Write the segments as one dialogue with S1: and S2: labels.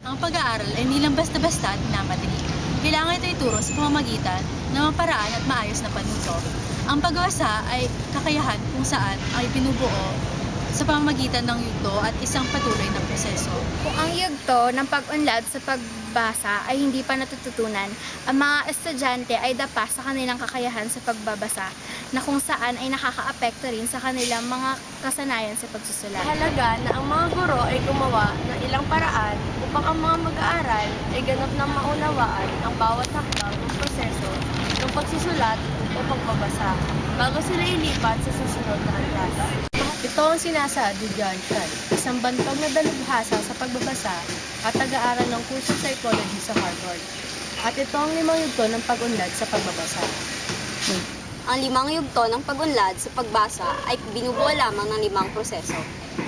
S1: Ang pag-aaral ay hindi lang basta-basta at minamadali. Kailangan ito ituro sa pamamagitan ng mga paraan at maayos na panunto. Ang pagbabasa ay kakayahan kung saan ay binubuo sa pamamagitan ng yugto at isang patuloy na proseso.
S2: Kung ang yugto ng pag-unlad sa pagbasa ay hindi pa natututunan, ang mga estudyante ay dapa sa kanilang kakayahan sa pagbabasa na kung saan ay nakakaapekto rin sa kanilang mga kasanayan sa pagsusulat.
S3: Mahalaga na ang mga guro ay gumawa ng ilang paraan upang ang mga mag-aaral ay ganap na maunawaan ang bawat hakbang ng proseso ng pagsusulat o pagbabasa bago sila ilipat sa susunod na antas. Ito ang sinasaad ni John Shal, isang bantog na dalubhasa sa pagbabasa at taga-aral ng kurso psychology sa Harvard. At ito ang 5 yugto ng pag-unlad sa pagbabasa.
S4: Ang 5 yugto ng pag-unlad sa pagbasa ay binubuo lamang ng 5 proseso.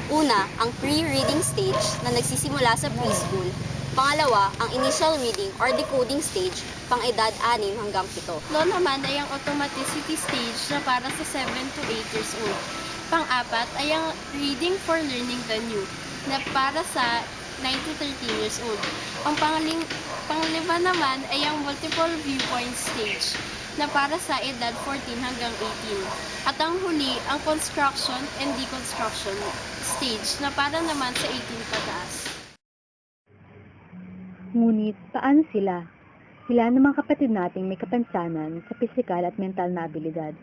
S4: Una, ang pre-reading stage na nagsisimula sa preschool. Pangalawa, ang initial reading or decoding stage, pang-edad 6 hanggang 7.
S3: Ito naman ay ang automaticity stage na para sa 7 to 8 years old. Pang-apat ay ang reading for learning the new na para sa 9 to 13 years old. Ang panglima naman ay ang multiple viewpoint stage na para sa edad 14 hanggang 18. At ang huli, ang construction and deconstruction stage na para naman sa 18 pataas.
S5: Ngunit, paano sila? Sila namang kapatid nating may kapansanan sa pisikal at mental na abilidad.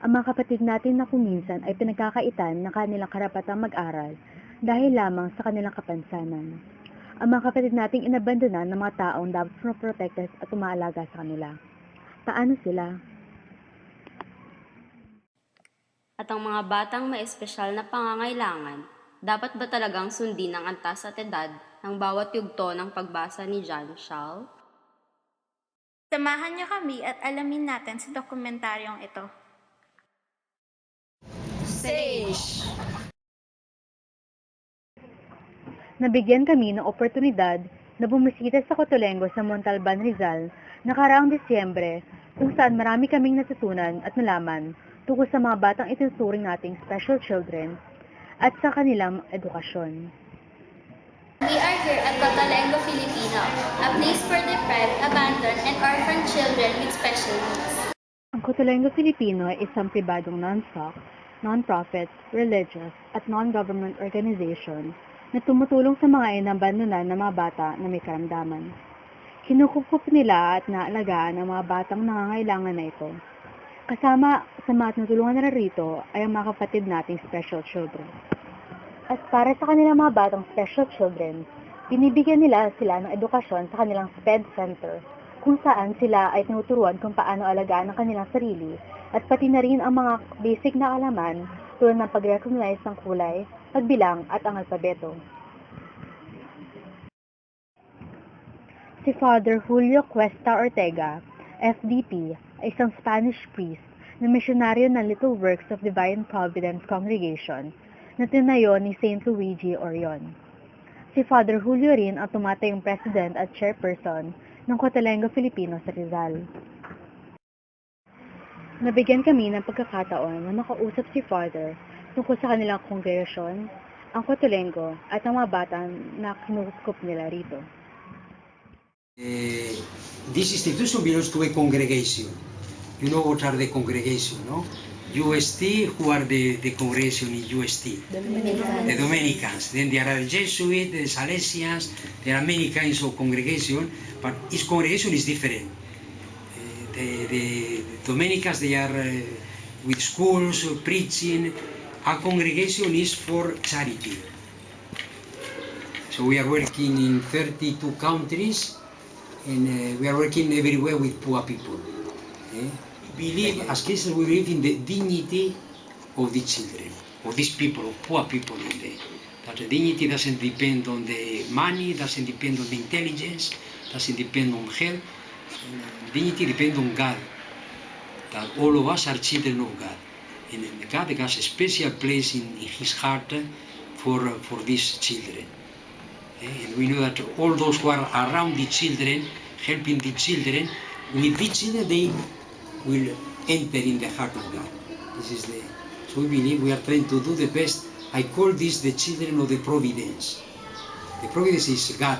S5: Ang mga kapatid natin na kuminsan ay pinagkakaitan ng kanilang karapatang mag-aral dahil lamang sa kanilang kapansanan. Ang mga kapatid nating inabandonan ng mga taong dapat protektas at umaalaga sa kanila. Paano sila?
S6: At ang mga batang may espesyal na pangangailangan, dapat ba talagang sundin ang antas at edad ng bawat yugto ng pagbasa ni John Shal?
S2: Samahan niyo kami at alamin natin sa dokumentaryong ito.
S5: Nabigyan kami ng oportunidad na bumisita sa Cotolengo sa Montalban, Rizal nakaraang Disyembre kung saan marami kaming natutunan at nalaman tungkol sa mga batang itinuturing nating special children at sa kanilang edukasyon.
S2: We are here at Cotolengo, Filipino, a place for deprived, abandoned, and orphaned children with special needs.
S5: Ang Cotolengo Filipino ay isang pribadong non-profit, religious, at non-government organization na tumutulong sa mga inabandonan ng mga bata na may karamdaman. Kinukukup nila at naalagaan ang mga batang nangangailangan na ito. Kasama sa mga tinutulungan nila rito ay ang mga kapatid nating special children. At para sa kanilang mga batang special children, binibigyan nila sila ng edukasyon sa kanilang SPED Center, kung saan sila ay tinuturuan kung paano alagaan ang kanilang sarili at pati na rin ang mga basic na kaalaman tulad ng pag-recognize ng kulay, pagbilang at ang alpabeto. Si Father Julio Cuesta Ortega, FDP, ay isang Spanish priest na misyonaryo ng Little Works of Divine Providence Congregation na tinayo ni Saint Luigi Orion. Si Father Julio rin ang tumatayong president at chairperson ng Cotolengo Filipino sa Rizal. Nabigyan kami ng pagkakataon na makausap si Father tungkol sa kanilang kongregasyon, ang Cotolengo at ang mga bata na kinukup nila rito.
S7: This institution belongs to a congregation. You know what are the congregation, no? UST, who are the congregation in UST? The Dominicans. Then there are Jesuits, the Salesians, there are many kinds of congregation, but each congregation is different. The Dominicans, they are with schools, preaching. Our congregation is for charity. So we are working in 32 countries, and we are working everywhere with poor people. Believe, as Christians, we believe in the dignity of the children, of these people, of poor people. That the dignity doesn't depend on the money, doesn't depend on the intelligence, doesn't depend on health. Dignity depends on God. That all of us are children of God. And God has a special place in His heart for these children. And we know that all those who are around the children, helping the children, with the children they will enter in the heart of God. So we believe we are trying to do the best. I call this the children of the providence. The providence is God.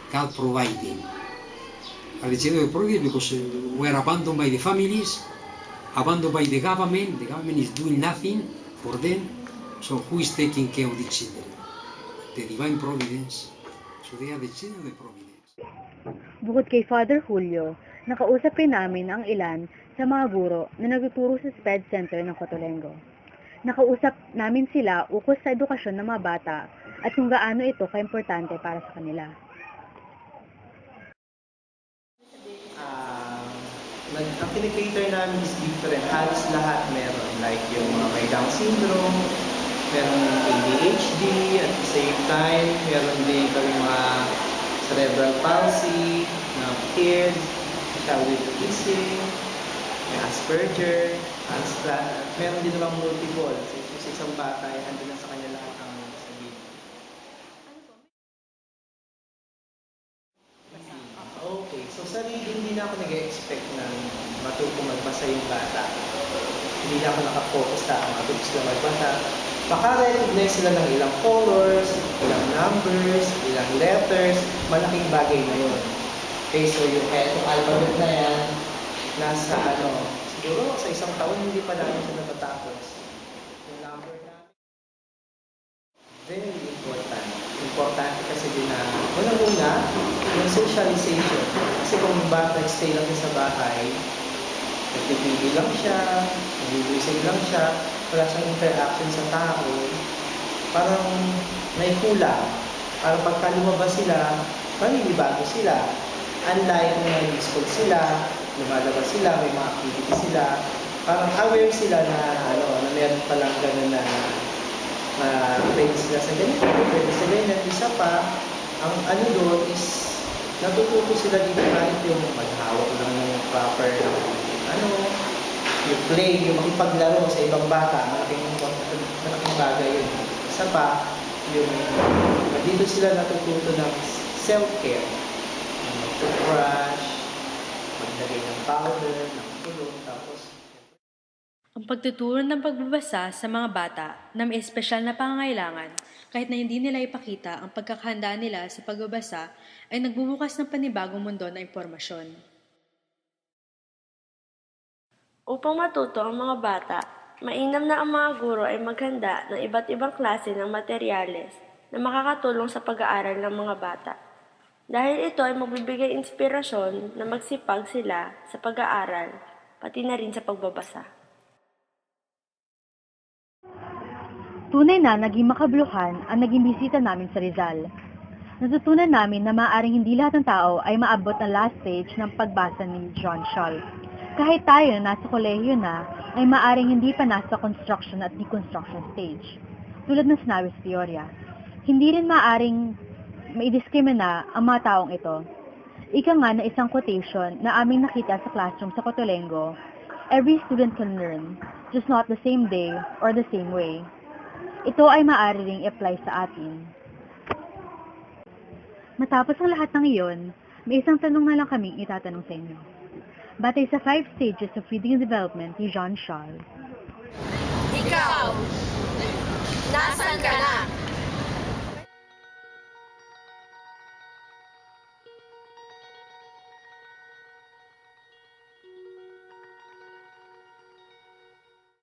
S7: God provided them. Are the children of providence because we are abandoned by the families, abandoned by the government. The government is doing nothing for them. So who is taking care of the children? The divine providence. So they are the children of the providence.
S5: Bukod kay Father Julio, nakausap rin namin ang ilan sa mga guro na nagtuturo sa SPED Center ng Cotolengo. Nakausap namin sila ukol sa edukasyon ng mga bata at kung gaano ito kaimportante para sa kanila.
S8: Ang kinikater namin is different. Halos lahat meron. Like yung mga may Down syndrome, meron yung ADHD, at the same time, meron din kami mga cerebral palsy, na kids, child with autism, may Asperger, meron din namang multiple. So, isang bata, andun na sa kanya lahat ang sabihin. Okay, so sa reading, hindi na ako nag-expect na matutong magbasa yung bata. Hindi na ako nakafocus na matutong sila magbasa. Maka-recognize sila ng ilang colors, ilang numbers, ilang letters, malaking bagay na yun. Okay, so yung etong alphabet na yan, nasa siguro sa isang taon hindi pa namin siya natatapos. Yung number namin, very important. Importante kasi din na, unang-una, yung socialization. Kasi kung yung bata stay lang sa bahay, nagtitili lang siya, nagbibisig lang siya, wala siyang interaction sa tao, parang may kulang. Parang pagka lumabas sila, maninibago sila. Unlike kung nag-school sila, lumalabas sila, may mga activity sila, parang aware sila na, na meron palang gano'n na pwede sila sa ganito, pwede sa ganyan. Isa pa, ang doon is natututo sila dito kahit yung maghawak lang ng proper yung play, yung makipaglaro sa ibang bata, malaking bagay yun. Isa pa, yung dito sila natututo ng self-care, mag-brush, maglagay ng powder, ng tulong, tapos
S1: Ang pagtuturo ng pagbabasa sa mga bata na may espesyal na pangangailangan, kahit na hindi nila ipakita ang pagkakahanda nila sa pagbabasa, ay nagbubukas ng panibagong mundo na impormasyon.
S3: Upang matuto ang mga bata, mainam na ang mga guro ay maghanda ng iba't ibang klase ng materyales na makakatulong sa pag-aaral ng mga bata. Dahil ito ay magbibigay inspirasyon na magsipag sila sa pag-aaral, pati na rin sa pagbabasa.
S5: Tunay na naging makabuluhan ang naging bisita namin sa Rizal. Natutunan namin na maaaring hindi lahat ng tao ay maabot ang last stage ng pagbasa ni John Scholl. Kahit tayo na nasa kolehiyo na, ay maaaring hindi pa nasa construction at deconstruction stage. Tulad ng sinabi sa teorya, hindi rin maaaring maidiskrimina ang mga taong ito. Ika nga na isang quotation na aming nakita sa classroom sa Cotolengo, every student can learn, just not the same day or the same way. Ito ay maaari ring i-apply sa atin. Matapos ang lahat ng iyon, may isang tanong na lang kaming itatanong sa inyo. Batay sa 5 stages of reading and development ni John Scholl.
S3: Ikaw, nasan ka na?